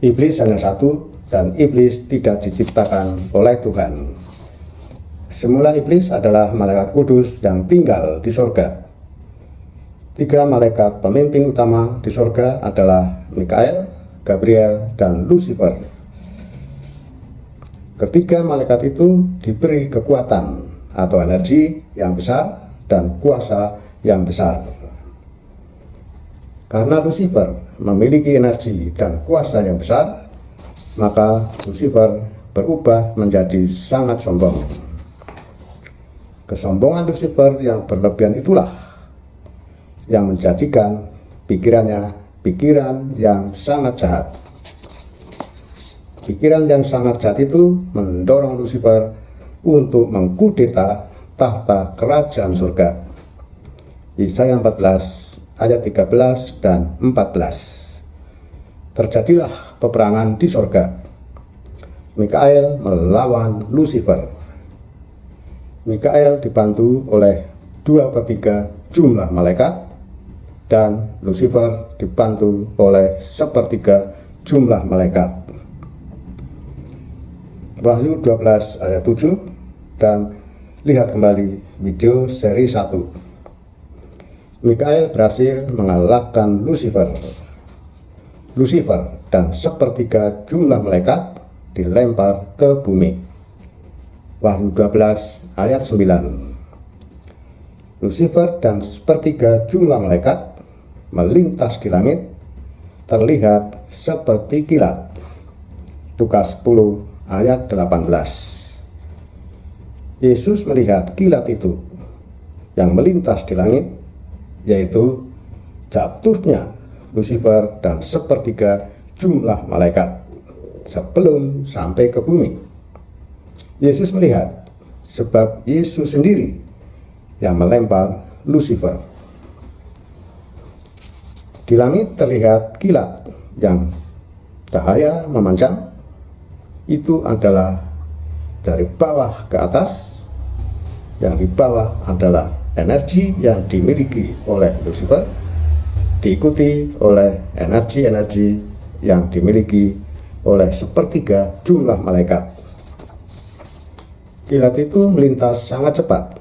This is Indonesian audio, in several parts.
Iblis hanya satu, dan iblis tidak diciptakan oleh Tuhan. Semula iblis adalah malaikat kudus yang tinggal di sorga. 3 malaikat pemimpin utama di sorga adalah Mikael, Gabriel, dan Lucifer. Ketiga malaikat itu diberi kekuatan atau energi yang besar dan kuasa yang besar. Karena Lucifer memiliki energi dan kuasa yang besar, maka Lucifer berubah menjadi sangat sombong. Kesombongan Lucifer yang berlebihan itulah yang menjadikan pikirannya pikiran yang sangat jahat. Pikiran yang sangat jahat itu mendorong Lucifer untuk mengkudeta tahta kerajaan surga. Yesaya 14 ayat 13 dan 14. Terjadilah peperangan di surga. Mikael melawan Lucifer. Mikael dibantu oleh 2/3 jumlah malaikat, dan Lucifer dibantu oleh 1/3 jumlah malaikat. Wahyu 12 ayat 7, dan lihat kembali video seri 1. Mikael berhasil mengalahkan Lucifer. Lucifer dan 1/3 jumlah malaikat dilempar ke bumi. Wahyu 12 ayat 9. Lucifer dan 1/3 jumlah malaikat melintas di langit, terlihat seperti kilat. Lukas 10 ayat 18. Yesus melihat kilat itu yang melintas di langit, yaitu jatuhnya Lucifer dan 1/3 jumlah malaikat sebelum sampai ke bumi. Yesus melihat, sebab Yesus sendiri yang melempar Lucifer. Di langit terlihat kilat yang cahaya memanjang. Itu adalah dari bawah ke atas. Yang di bawah adalah energi yang dimiliki oleh Lucifer, diikuti oleh energi-energi yang dimiliki oleh 1/3 jumlah malaikat. Kilat itu melintas sangat cepat,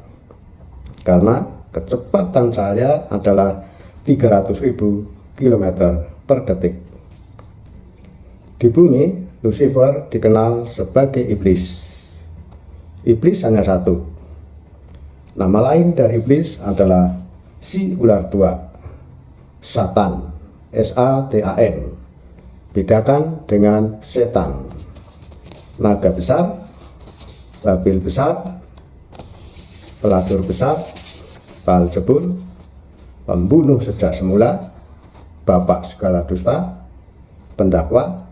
karena kecepatan cahaya adalah 300.000 km per detik. Di bumi, Lucifer dikenal sebagai iblis. Iblis hanya satu. Nama lain dari iblis adalah si ular tua, Satan, S-A-T-A-N. Bedakan dengan setan, naga besar, Babil besar, pelacur besar, Beelzebul, pembunuh sejak semula, bapak segala dusta, pendakwa,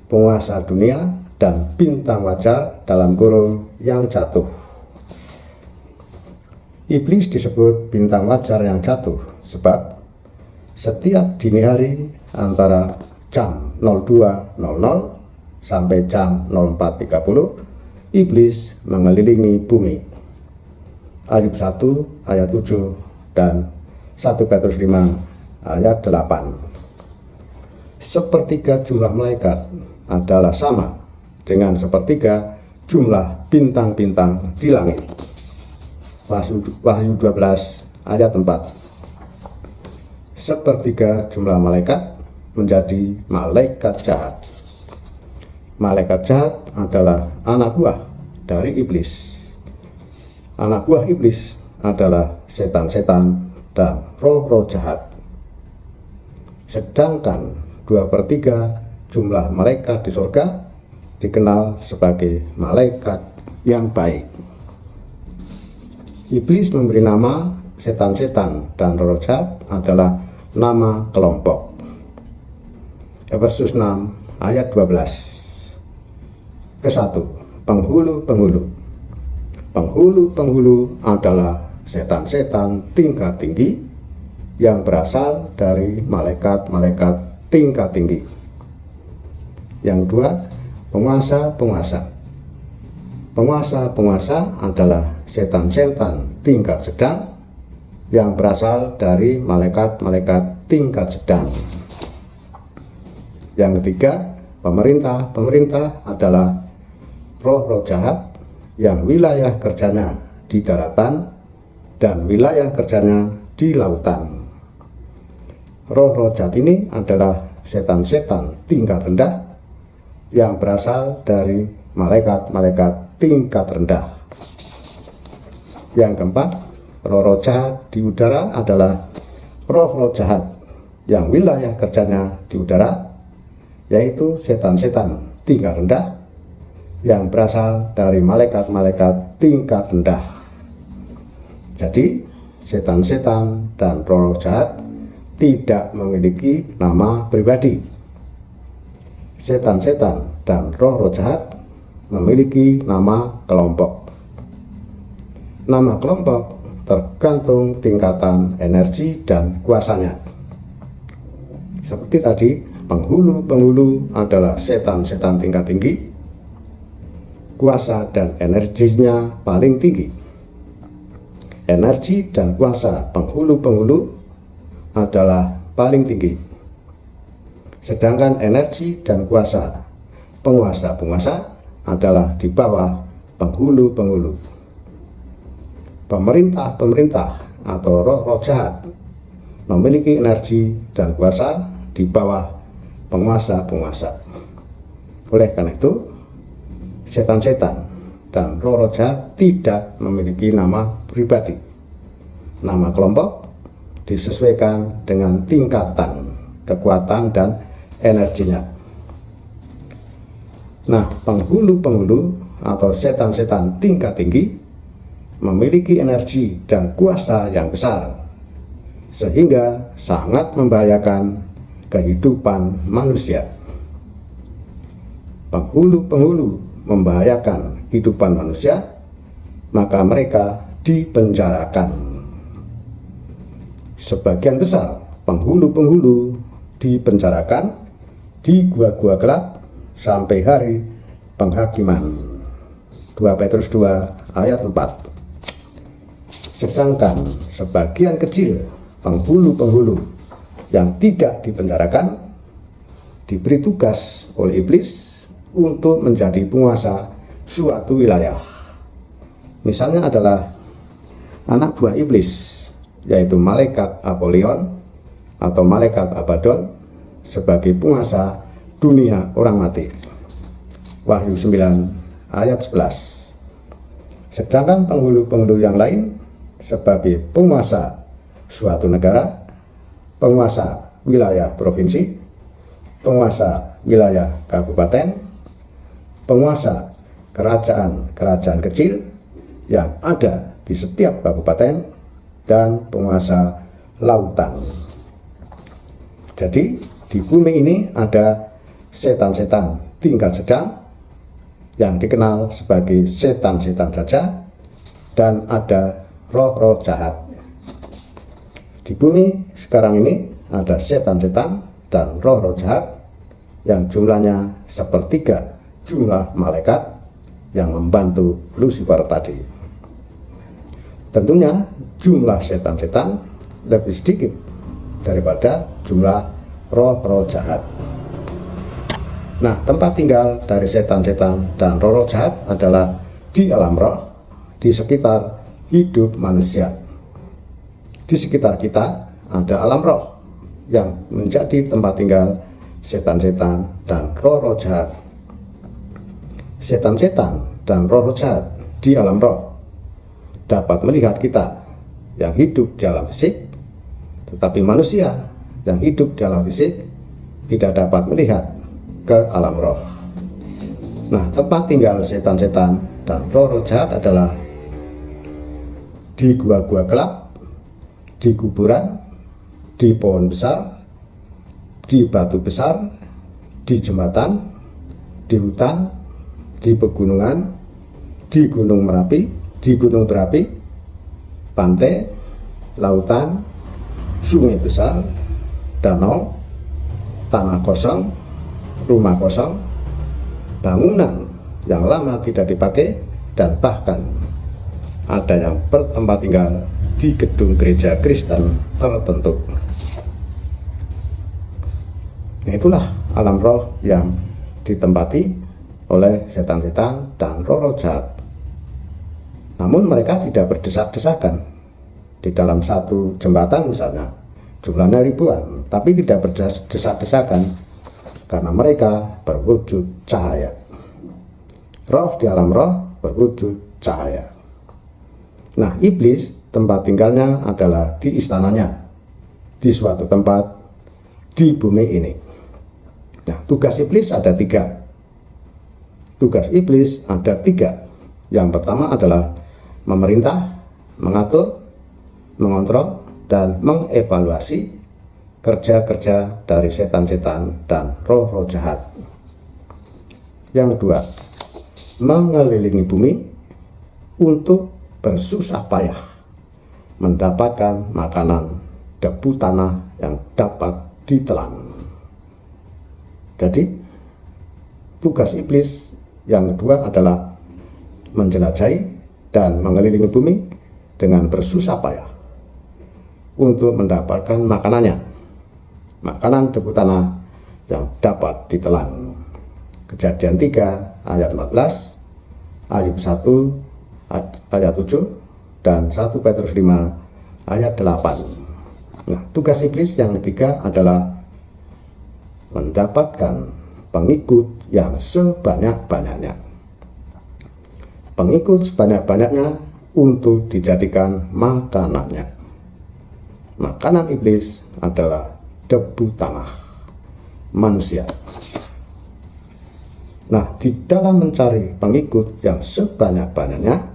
penguasa dunia, dan bintang wajar dalam kurung yang jatuh. Iblis disebut bintang wajar yang jatuh sebab setiap dini hari antara jam 02.00 sampai jam 04.30 iblis mengelilingi bumi. Ayub 1 ayat 7 dan 1 Petrus 5 ayat 8. 1/3 jumlah malaikat adalah sama dengan 1/3 jumlah bintang-bintang di langit. Wahyu 12 ayat 4. 1/3 jumlah malaikat menjadi malaikat jahat. Malaikat jahat adalah anak buah dari iblis. Anak buah iblis adalah setan-setan dan roh-roh jahat. Sedangkan 2/3 jumlah malaikat di surga dikenal sebagai malaikat yang baik. Iblis memberi nama setan-setan dan roh jahat adalah nama kelompok. Efesus 6 ayat 12. Ke-1, penghulu-penghulu. Penghulu-penghulu adalah setan-setan tingkat tinggi yang berasal dari malaikat-malaikat tingkat tinggi. Yang 2, penguasa-penguasa. Penguasa-penguasa adalah setan-setan tingkat sedang yang berasal dari malaikat-malaikat tingkat sedang. Yang ketiga, Pemerintah adalah roh-roh jahat yang wilayah kerjanya di daratan dan wilayah kerjanya di lautan. Roh-roh jahat ini adalah setan-setan tingkat rendah yang berasal dari malaikat-malaikat tingkat rendah. Yang keempat, roh-roh jahat di udara adalah roh-roh jahat yang wilayah kerjanya di udara, yaitu setan-setan tingkat rendah yang berasal dari malaikat-malaikat tingkat rendah. Jadi, setan-setan dan roh-roh jahat tidak memiliki nama pribadi. Setan-setan dan roh-roh jahat memiliki nama kelompok. Nama kelompok tergantung tingkatan energi dan kuasanya. Seperti tadi, penghulu adalah setan-setan tingkat tinggi, kuasa dan energinya paling tinggi. Energi dan kuasa penghulu adalah paling tinggi, sedangkan energi dan kuasa penguasa adalah di bawah penghulu. Pemerintah atau roh-roh jahat memiliki energi dan kuasa di bawah penguasa. Oleh karena itu, setan-setan dan roh-roh jahat tidak memiliki nama pribadi. Nama kelompok disesuaikan dengan tingkatan kekuatan dan energinya. Nah, penghulu atau setan-setan tingkat tinggi memiliki energi dan kuasa yang besar, sehingga sangat membahayakan kehidupan manusia. Penghulu membahayakan kehidupan manusia, maka mereka dipenjarakan. Sebagian besar penghulu dipenjarakan di gua-gua gelap sampai hari penghakiman. 2 Petrus 2 ayat 4. Sedangkan sebagian kecil penghulu yang tidak dipenjarakan diberi tugas oleh iblis untuk menjadi penguasa suatu wilayah. Misalnya adalah anak buah iblis, yaitu malaikat Apollyon atau malaikat Abaddon sebagai penguasa dunia orang mati. Wahyu 9 ayat 11. Sedangkan penghulu yang lain sebagai penguasa suatu negara, penguasa wilayah provinsi, penguasa wilayah kabupaten, penguasa kerajaan kecil yang ada di setiap kabupaten, dan penguasa lautan. Jadi di bumi ini ada setan-setan tingkat sedang yang dikenal sebagai setan-setan saja, dan ada roh-roh jahat. Di bumi sekarang ini ada setan-setan dan roh-roh jahat yang jumlahnya sepertiga jumlah malaikat yang membantu Lucifer tadi. Tentunya jumlah setan-setan lebih sedikit daripada jumlah roh-roh jahat. Nah, tempat tinggal dari setan-setan dan roh-roh jahat adalah di alam roh, di sekitar hidup manusia. Di sekitar kita ada alam roh yang menjadi tempat tinggal setan-setan dan roh-roh jahat. Setan-setan dan roh-roh jahat di alam roh dapat melihat kita yang hidup di alam fisik, tetapi manusia yang hidup di alam fisik tidak dapat melihat ke alam roh. Nah, tempat tinggal setan-setan dan roh-roh jahat adalah di gua-gua gelap, di kuburan, di pohon besar, di batu besar, di jembatan, di hutan, di pegunungan, di gunung Merapi, di gunung berapi, pantai, lautan, sungai besar, danau, tanah kosong, rumah kosong, bangunan yang lama tidak dipakai, dan bahkan ada yang bertempat tinggal di gedung gereja Kristen tertentu. Nah, itulah alam roh yang ditempati oleh setan-setan dan roh-roh jahat. Namun mereka tidak berdesak-desakan. Di dalam satu jembatan misalnya, jumlahnya ribuan, tapi tidak berdesak-desakan karena mereka berwujud cahaya. Roh di alam roh berwujud cahaya. Nah, iblis tempat tinggalnya adalah di istananya, di suatu tempat di bumi ini. Nah, tugas iblis ada 3. Tugas iblis ada 3. Yang pertama adalah memerintah, mengatur, mengontrol, dan mengevaluasi kerja-kerja dari setan-setan dan roh-roh jahat. Yang kedua, mengelilingi bumi untuk bersusah payah mendapatkan makanan debu tanah yang dapat ditelan. Jadi tugas iblis yang kedua adalah menjelajahi dan mengelilingi bumi dengan bersusah payah untuk mendapatkan makanannya, makanan debu tanah yang dapat ditelan. Kejadian 3 ayat 14, Ayub 1 ayat 7, dan 1 Petrus 5 ayat 8. Nah, tugas iblis yang ketiga adalah mendapatkan pengikut yang sebanyak-banyaknya. Pengikut sebanyak-banyaknya untuk dijadikan makanannya. Makanan iblis adalah debu tanah manusia. Nah, di dalam mencari pengikut yang sebanyak-banyaknya,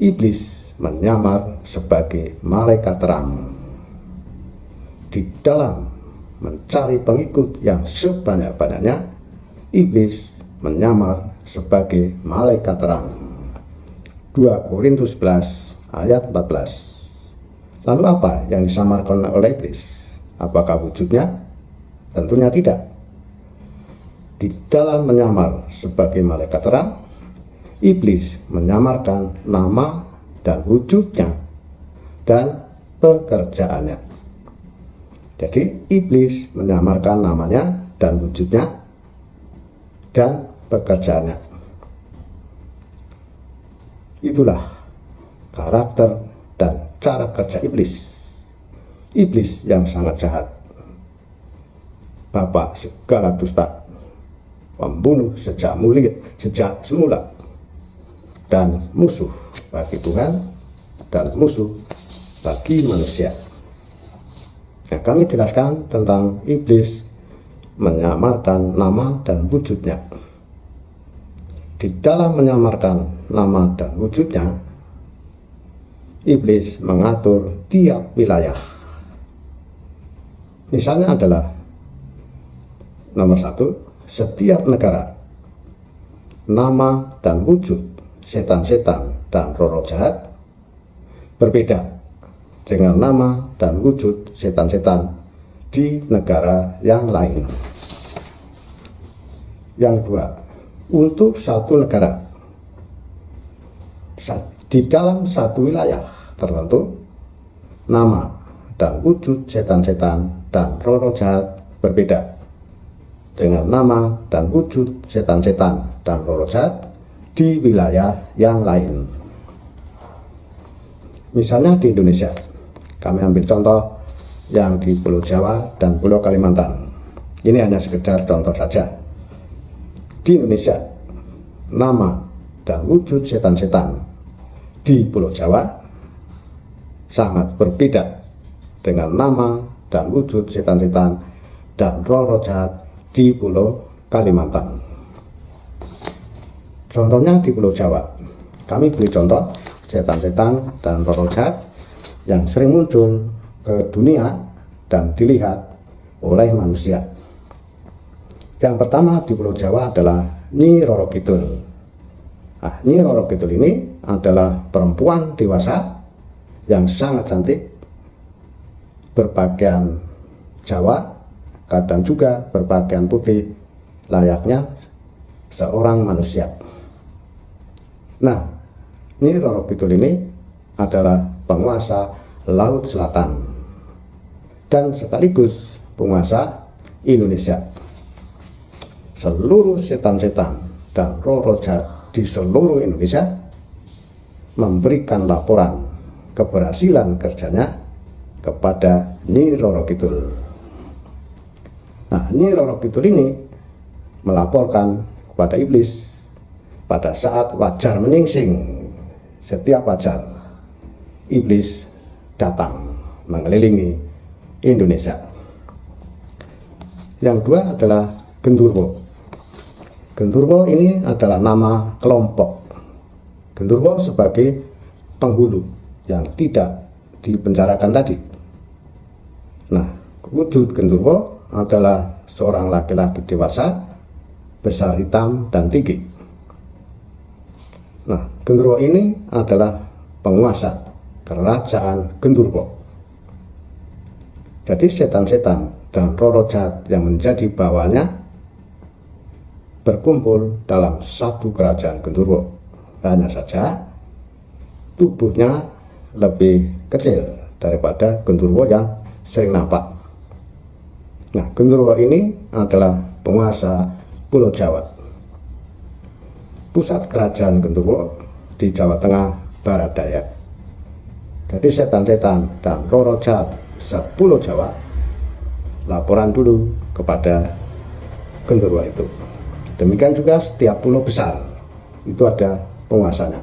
iblis menyamar sebagai malaikat terang. Di dalam mencari pengikut yang sebanyak-banyaknya, iblis menyamar sebagai malaikat terang. 2 Korintus 11 ayat 14. Lalu apa yang disamarkan oleh iblis? Apakah wujudnya? Tentunya tidak. Di dalam menyamar sebagai malaikat terang, iblis menyamarkan nama dan wujudnya dan pekerjaannya. Jadi iblis menyamarkan namanya dan wujudnya dan pekerjaannya. Itulah karakter dan cara kerja iblis. Iblis yang sangat jahat, bapak segala dusta, pembunuh sejak semula, dan musuh bagi Tuhan dan musuh bagi manusia. Nah, kami jelaskan tentang iblis menyamarkan nama dan wujudnya. Di dalam menyamarkan nama dan wujudnya, iblis mengatur tiap wilayah. Misalnya adalah nomor 1, setiap negara, nama dan wujud setan-setan dan roh-roh jahat berbeda dengan nama dan wujud setan-setan di negara yang lain. Yang kedua, untuk satu negara, di dalam satu wilayah tertentu, nama dan wujud setan-setan dan roh-roh jahat berbeda dengan nama dan wujud setan-setan dan roh-roh jahat di wilayah yang lain. Misalnya di Indonesia, kami ambil contoh yang di Pulau Jawa dan Pulau Kalimantan. Ini hanya sekedar contoh saja. Di Indonesia, nama dan wujud setan-setan di Pulau Jawa sangat berbeda dengan nama dan wujud setan-setan dan roh-roh jahat di Pulau Kalimantan. Contohnya di Pulau Jawa, kami beri contoh setan-setan dan roh-roh jahat yang sering muncul ke dunia dan dilihat oleh manusia. Yang pertama di Pulau Jawa adalah Nyi Roro Kidul. Nah, Nyi Roro Kidul ini adalah perempuan dewasa yang sangat cantik, berpakaian Jawa, kadang juga berpakaian putih, layaknya seorang manusia. Nah, Nyi Roro Kidul ini adalah penguasa Laut Selatan dan sekaligus penguasa Indonesia. seluruh setan-setan dan roh-roh jahat di seluruh Indonesia memberikan laporan keberhasilan kerjanya kepada Nyi Roro Kidul. Nah, Nyi Roro Kidul ini melaporkan kepada iblis pada saat wajar menyingsing. Setiap wajar, iblis datang mengelilingi Indonesia. Yang dua adalah Gendurwo. Gendurwo ini adalah nama kelompok. Gendurwo sebagai penghulu yang tidak dipenjarakan tadi. Nah, wujud Gendurwo adalah seorang laki-laki dewasa, besar, hitam, dan tinggi. Nah, Gendurwo ini adalah penguasa kerajaan Gendurwo. Jadi setan-setan dan roh-roh jahat yang menjadi bawahannya berkumpul dalam satu kerajaan Gendurwo. Hanya saja tubuhnya lebih kecil daripada Gendurwo yang sering nampak. Nah, Gendurwo ini adalah penguasa Pulau Jawa. Pusat kerajaan Gendurwo di Jawa Tengah Barat Daya. Jadi setan-setan dan roh-roh jahat sepulau Jawa laporan dulu kepada Gendurwo itu. Demikian juga setiap pulau besar itu ada penguasanya.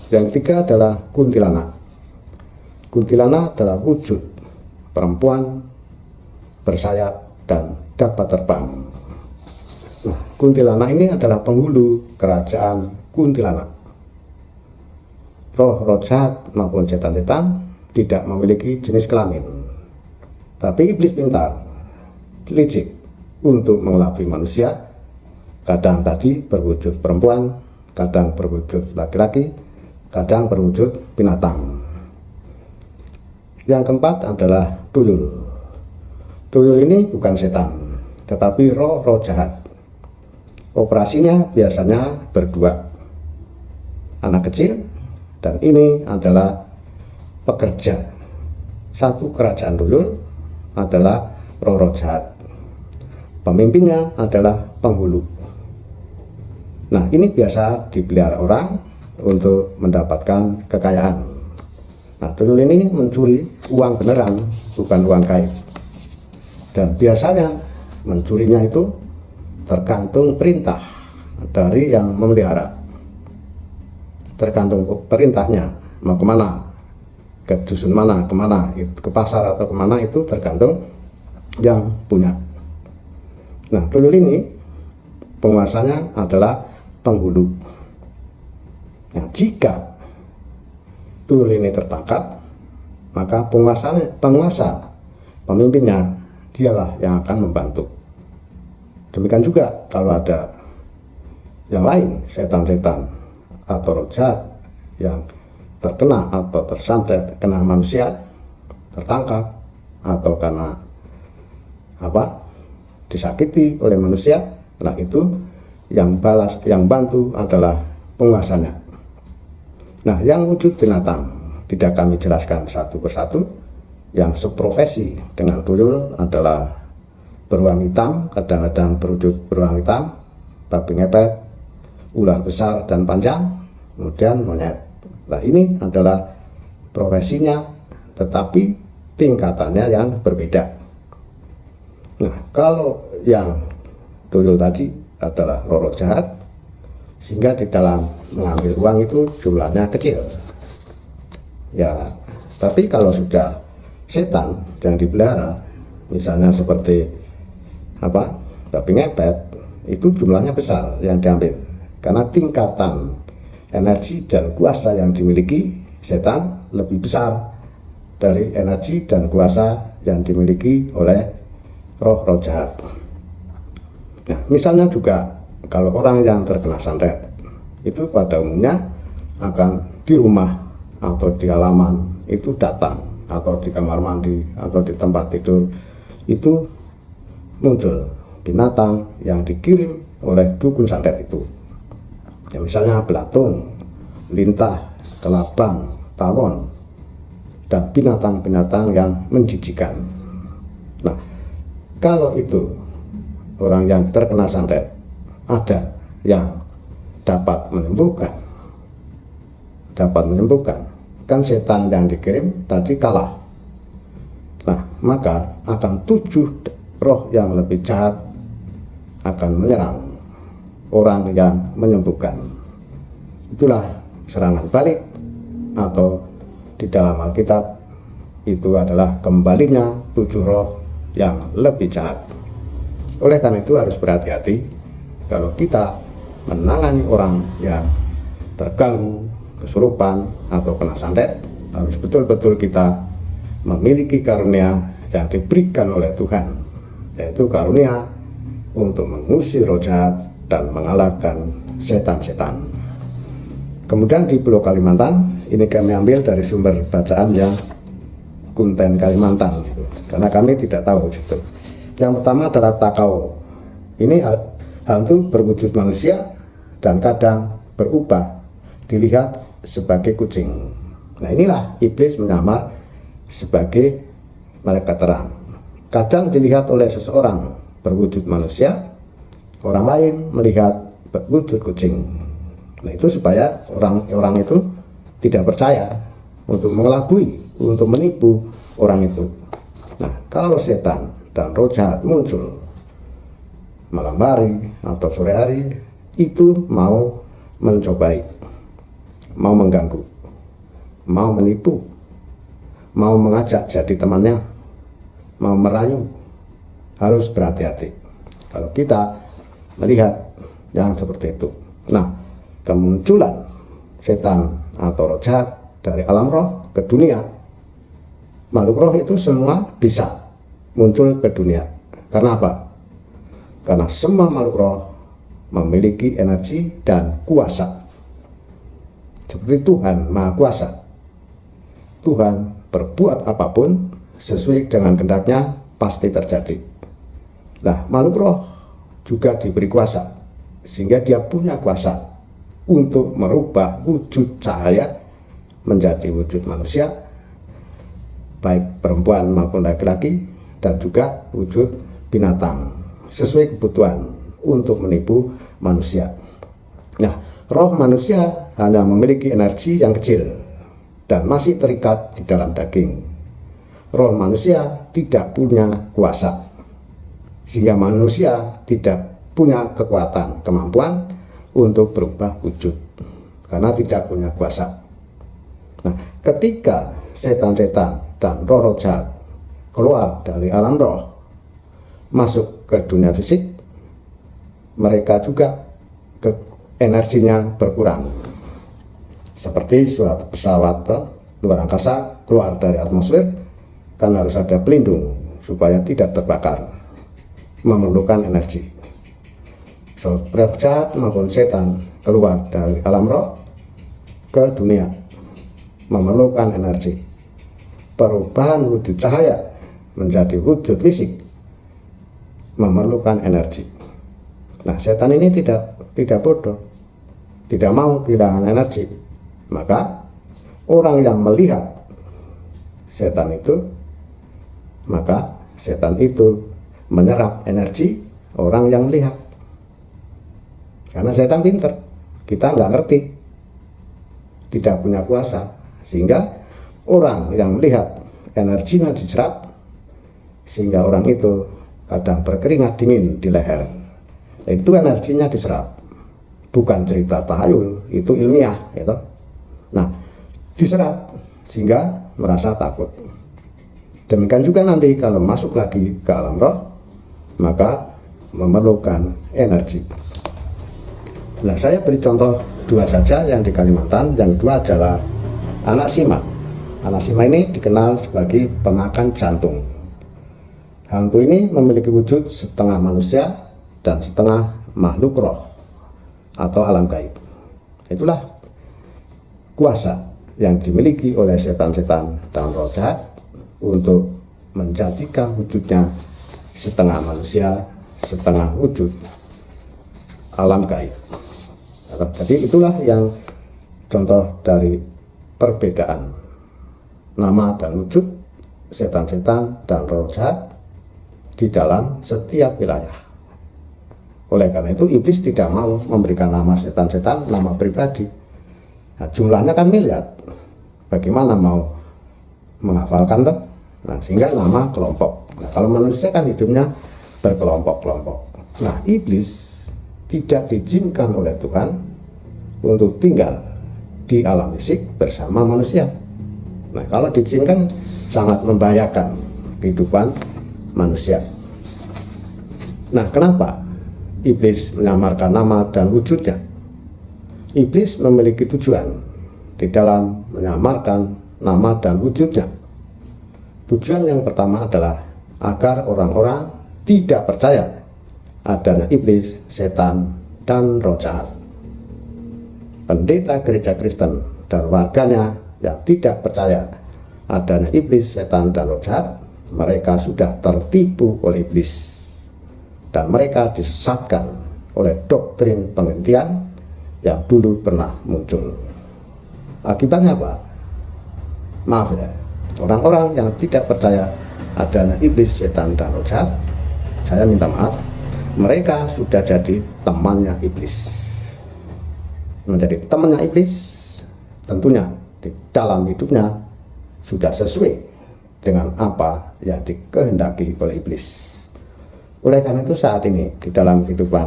Yang ketiga adalah kuntilanak. Kuntilanak adalah wujud perempuan bersayap dan dapat terbang. Nah, kuntilanak ini adalah penghulu kerajaan kuntilanak. Roh-roh jahat maupun setan-setan tidak memiliki jenis kelamin, tapi iblis pintar, licik untuk mengelabui manusia. Kadang tadi berwujud perempuan, kadang berwujud laki-laki, kadang berwujud binatang. Yang keempat adalah tuyul. Tuyul ini bukan setan, tetapi roh-roh jahat. Operasinya biasanya berdua, anak kecil, dan ini adalah pekerja. Satu kerajaan tuyul adalah roh-roh jahat. Pemimpinnya adalah penghulu. Nah, ini biasa dipelihara orang untuk mendapatkan kekayaan. Nah, tuyul ini mencuri uang beneran, bukan uang gaib. Dan biasanya mencurinya itu tergantung perintah dari yang memelihara. Tergantung perintahnya, mau kemana, ke dusun mana, kemana, ke pasar atau kemana, itu tergantung yang punya. Nah, tuyul ini penguasanya adalah penghulu. Nah, jika tuyul ini tertangkap, maka penguasa pemimpinnya dialah yang akan membantu. Demikian juga kalau ada yang lain, setan-setan atau roh jahat yang terkena atau tersantet kena manusia, tertangkap atau karena disakiti oleh manusia, nah itu yang bantu adalah penguasanya. Nah, yang wujud binatang tidak kami jelaskan satu persatu. Yang seprofesi dengan tuyul adalah beruang hitam, kadang-kadang berwujud beruang hitam, babi ngepet, ular besar dan panjang, kemudian monyet. Nah, ini adalah profesinya, tetapi tingkatannya yang berbeda. Nah, kalau yang tuyul tadi adalah roh jahat, sehingga di dalam mengambil uang itu jumlahnya kecil. Ya, tapi kalau sudah setan yang dipelihara, misalnya seperti babi ngepet, itu jumlahnya besar yang diambil, karena tingkatan energi dan kuasa yang dimiliki setan lebih besar dari energi dan kuasa yang dimiliki oleh roh-roh jahat. Nah, misalnya juga kalau orang yang terkena santet itu pada umumnya akan di rumah atau di halaman itu datang, atau di kamar mandi atau di tempat tidur itu muncul binatang yang dikirim oleh dukun santet itu. Ya, misalnya belatung, lintah, kelabang, tawon, dan binatang-binatang yang menjijikan. Nah, kalau itu orang yang terkena santet, ada yang dapat menyembuhkan. Kan setan yang dikirim tadi kalah. Nah, maka akan 7 roh yang lebih jahat akan menyerang orang yang menyembuhkan. Itulah serangan balik, atau di dalam Alkitab itu adalah kembalinya 7 roh yang lebih jahat. Oleh karena itu harus berhati-hati kalau kita menangani orang yang terganggu, kesurupan, atau kena santet. Harus betul-betul kita memiliki karunia yang diberikan oleh Tuhan, yaitu karunia untuk mengusir roh jahat dan mengalahkan setan-setan. Kemudian di Pulau Kalimantan, ini kami ambil dari sumber bacaan yang Kunten Kalimantan, karena kami tidak tahu gitu. Yang pertama adalah Takau. Ini hantu berwujud manusia dan kadang berubah, dilihat sebagai kucing. Nah, inilah iblis menyamar sebagai malaikat terang. Kadang dilihat oleh seseorang berwujud manusia, orang lain melihat berwujud kucing. Nah, itu supaya orang itu tidak percaya, untuk mengelabui, untuk menipu orang itu. Nah, kalau setan dan roh jahat muncul malam hari atau sore hari, itu mau mencobai, mau mengganggu, mau menipu, mau mengajak jadi temannya, mau merayu. Harus berhati-hati kalau kita melihat yang seperti itu. Nah, kemunculan setan atau roh jahat dari alam roh ke dunia, makhluk roh itu semua bisa muncul ke dunia. Karena apa? Karena semua makhluk roh memiliki energi dan kuasa. Seperti Tuhan Maha Kuasa. Tuhan berbuat apapun sesuai dengan kehendaknya pasti terjadi. Nah, makhluk roh juga diberi kuasa, sehingga dia punya kuasa untuk merubah wujud cahaya menjadi wujud manusia, baik perempuan maupun laki-laki, dan juga wujud binatang, sesuai kebutuhan untuk menipu manusia. Nah, roh manusia hanya memiliki energi yang kecil dan masih terikat di dalam daging. Roh manusia tidak punya kuasa, sehingga manusia tidak punya kekuatan, kemampuan untuk berubah wujud, karena tidak punya kuasa. Nah, ketika setan-setan dan roh-roh jahat keluar dari alam roh, masuk ke dunia fisik, mereka juga energinya berkurang. Seperti suatu pesawat luar angkasa keluar dari atmosfer, kan harus ada pelindung supaya tidak terbakar, memerlukan energi. Roh jahat maupun setan keluar dari alam roh ke dunia, memerlukan energi. Perubahan wujud cahaya menjadi wujud fisik memerlukan energi. Nah, setan ini tidak bodoh, tidak mau kehilangan energi. Maka orang yang melihat setan itu, maka setan itu menyerap energi orang yang melihat. Karena setan pinter, kita nggak ngerti, tidak punya kuasa, sehingga orang yang melihat energinya diserap, sehingga orang itu kadang berkeringat dingin di leher. Itu energinya diserap, bukan cerita tahayul, itu ilmiah, gitu. Nah, diserap sehingga merasa takut. Demikian juga nanti kalau masuk lagi ke alam roh, maka memerlukan energi. Nah, saya beri contoh 2 saja yang di Kalimantan. Yang kedua adalah anak Sima. Anak Sima ini dikenal sebagai pemakan jantung. Hantu ini memiliki wujud setengah manusia dan setengah makhluk roh atau alam gaib. Itulah kuasa yang dimiliki oleh setan-setan dan roh jahat untuk menjadikan wujudnya setengah manusia, setengah wujud alam gaib. Jadi itulah yang contoh dari perbedaan nama dan wujud setan-setan dan roh jahat di dalam setiap wilayah. Oleh karena itu iblis tidak mau memberikan nama setan-setan nama pribadi. Nah, jumlahnya kan miliar, bagaimana mau menghafalkan toh? Nah, sehingga nama kelompok. Nah, kalau manusia kan hidupnya berkelompok-kelompok. Nah, iblis tidak diizinkan oleh Tuhan untuk tinggal di alam fisik bersama manusia. Nah, kalau diizinkan sangat membahayakan kehidupan manusia. Nah, kenapa iblis menyamarkan nama dan wujudnya? Iblis memiliki tujuan di dalam menyamarkan nama dan wujudnya. Tujuan yang pertama adalah agar orang-orang tidak percaya adanya iblis, setan, dan roh jahat. Pendeta gereja Kristen dan warganya yang tidak percaya adanya iblis, setan, dan roh jahat, mereka sudah tertipu oleh iblis dan mereka disesatkan oleh doktrin penghentian yang dulu pernah muncul. Akibatnya apa? Maaf ya, orang-orang yang tidak percaya adanya iblis, setan, dan roh jahat, saya minta maaf, mereka sudah jadi temannya iblis. Menjadi temannya iblis tentunya di dalam hidupnya sudah sesuai dengan apa yang dikehendaki oleh iblis. Oleh karena itu saat ini di dalam kehidupan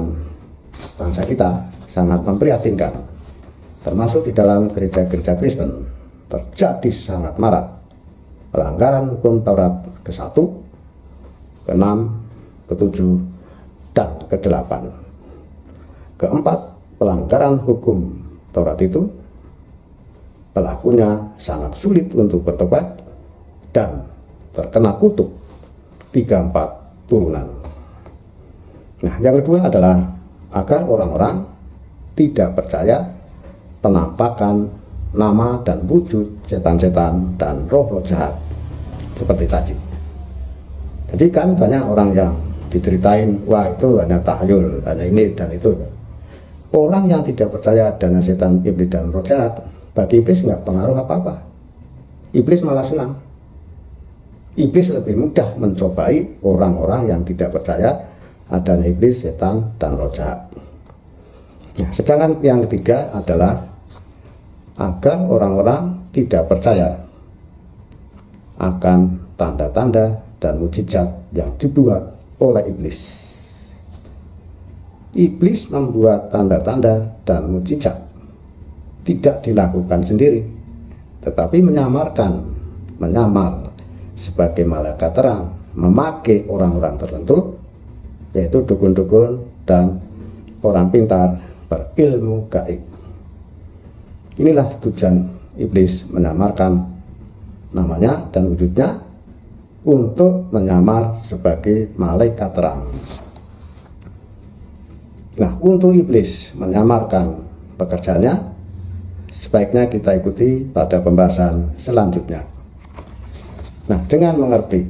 bangsa kita sangat memprihatinkan, termasuk di dalam gereja-gereja Kristen terjadi sangat marak pelanggaran hukum Taurat ke-1, ke-6, ke-7, dan ke-8. Keempat, pelanggaran hukum Taurat itu pelakunya sangat sulit untuk bertobat dan terkena kutuk 3-4 turunan. Nah, yang kedua adalah agar orang-orang tidak percaya penampakan nama dan wujud setan-setan dan roh-roh jahat seperti tadi. Jadi kan banyak orang yang diceritain, wah itu hanya tahyul, hanya ini dan itu. Orang yang tidak percaya adanya setan, iblis, dan roh jahat, bagi iblis nggak pengaruh apa-apa. Iblis malah senang. Iblis lebih mudah mencobai orang-orang yang tidak percaya adanya iblis, setan, dan roh jahat. Nah, sedangkan yang ketiga adalah agar orang-orang tidak percaya akan tanda-tanda dan mukjizat yang dibuat oleh iblis. Iblis membuat tanda-tanda dan mukjizat tidak dilakukan sendiri, tetapi menyamar sebagai malaikat terang, memakai orang-orang tertentu, yaitu dukun-dukun dan orang pintar berilmu gaib. Inilah tujuan iblis menyamarkan namanya dan wujudnya untuk menyamar sebagai malaikat terang. Nah, untuk iblis menyamarkan pekerjaannya, sebaiknya kita ikuti pada pembahasan selanjutnya. Nah, dengan mengerti,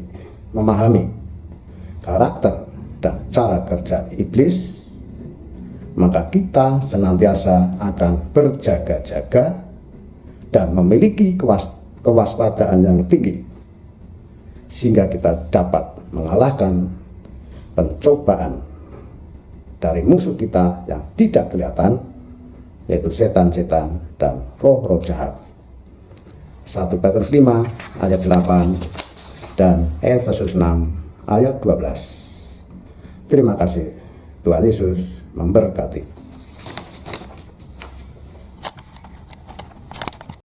memahami karakter dan cara kerja iblis, maka kita senantiasa akan berjaga-jaga dan memiliki kewaspadaan yang tinggi, sehingga kita dapat mengalahkan pencobaan dari musuh kita yang tidak kelihatan, yaitu setan-setan dan roh-roh jahat. 1 Petrus 5 ayat 8 dan Efesus 6 ayat 12. Terima kasih. Tuhan Yesus memberkati.